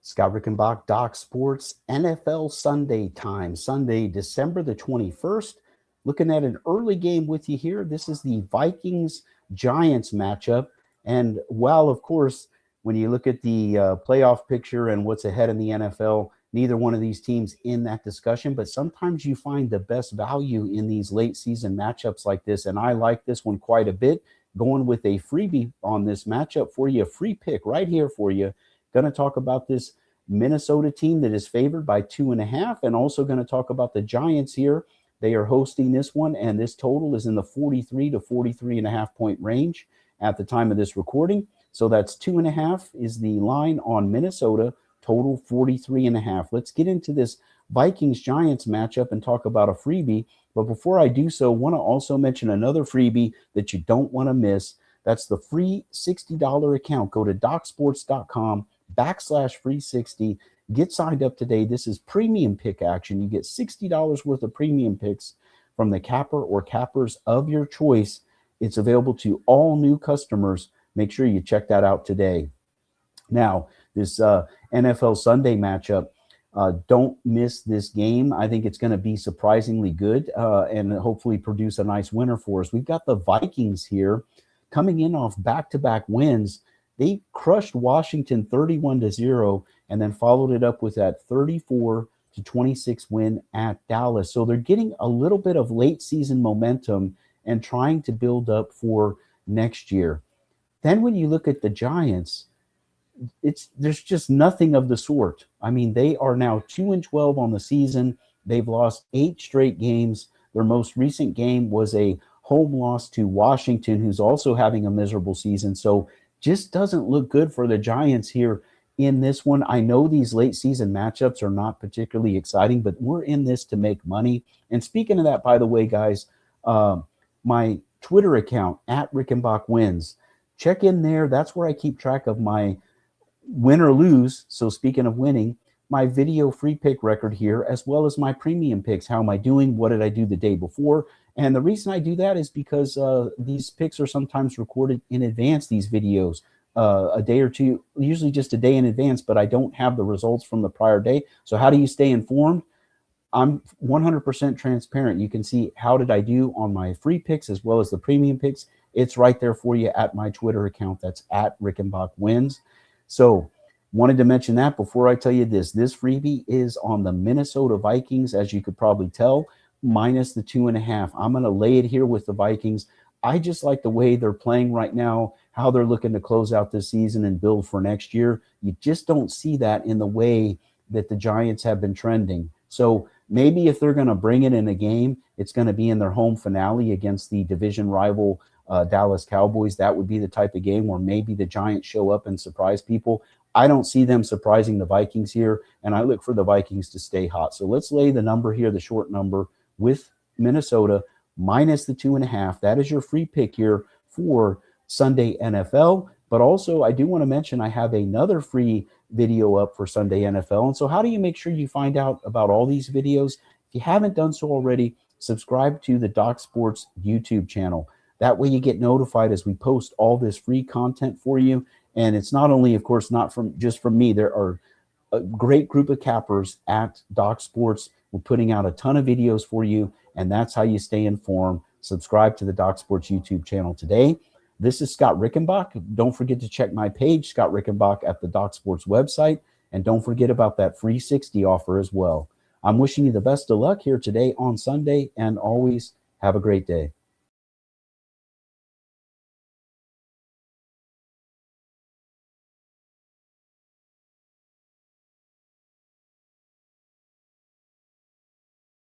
Scott Rickenbach, Doc Sports, NFL Sunday time, Sunday, December the 21st. Looking at an early game with you here. This is the Vikings-Giants matchup. And while, of course, when you look at the playoff picture and what's ahead in the NFL, neither one of these teams in that discussion, but sometimes you find the best value in these late season matchups like this. And I like this one quite a bit. Going with a freebie on this matchup for you, a free pick right here for you. Going to talk about this Minnesota team that is favored by 2.5, and also going to talk about the Giants here. They are hosting this one, and this total is in the 43 to 43.5 point range at the time of this recording. So that's 2.5 is the line on Minnesota, total 43.5. Let's get into this Vikings-Giants matchup and talk about a freebie. But before I do so, I want to also mention another freebie that you don't want to miss. That's the free $60 account. Go to docsports.com/free 60. Get signed up today. This is premium pick action. You get $60 worth of premium picks from the capper or cappers of your choice. It's available to all new customers. Make sure you check that out today. Now, this NFL Sunday matchup, don't miss this game. I think it's going to be surprisingly good and hopefully produce a nice winner for us. We've got the Vikings here coming in off back-to-back wins. They crushed Washington 31-0 and then followed it up with that 34-26 win at Dallas. So they're getting a little bit of late season momentum and trying to build up for next year. Then when you look at the Giants, there's just nothing of the sort. I mean, they are now 2-12 on the season. They've lost 8 straight games. Their most recent game was a home loss to Washington, who's also having a miserable season. So just doesn't look good for the Giants here in this one. I know these late season matchups are not particularly exciting, but we're in this to make money. And speaking of that, by the way, guys, my Twitter account at Rickenbach Wins, check in there. That's where I keep track of my win or lose. So speaking of winning, my video free pick record here, as well as my premium picks. How am I doing? What did I do the day before? And the reason I do that is because these picks are sometimes recorded in advance, these videos, a day or two, usually just a day in advance, but I don't have the results from the prior day. So how do you stay informed? I'm 100% transparent. You can see how did I do on my free picks as well as the premium picks. It's right there for you at my Twitter account. That's at Rickenbach Wins. So wanted to mention that before I tell you this. This freebie is on the Minnesota Vikings, as you could probably tell, minus the 2.5. I'm going to lay it here with the Vikings. I just like the way they're playing right now, how they're looking to close out this season and build for next year. You just don't see that in the way that the Giants have been trending. So maybe if they're going to bring it in a game, it's going to be in their home finale against the division rival Dallas Cowboys. That would be the type of game where maybe the Giants show up and surprise people. I don't see them surprising the Vikings here, and I look for the Vikings to stay hot. So let's lay the number here, the short number, with Minnesota minus the 2.5. That is your free pick here for Sunday NFL. But also, I do want to mention I have another free video up for Sunday NFL. And so how do you make sure you find out about all these videos? If you haven't done so already, subscribe to the Doc Sports YouTube channel. That way you get notified as we post all this free content for you. And it's not only, of course, not just from me. There are a great group of cappers at Doc Sports. We're putting out a ton of videos for you, and that's how you stay informed. Subscribe to the Doc Sports YouTube channel today. This is Scott Rickenbach. Don't forget to check my page, Scott Rickenbach, at the Doc Sports website. And don't forget about that free 60 offer as well. I'm wishing you the best of luck here today on Sunday, and always have a great day.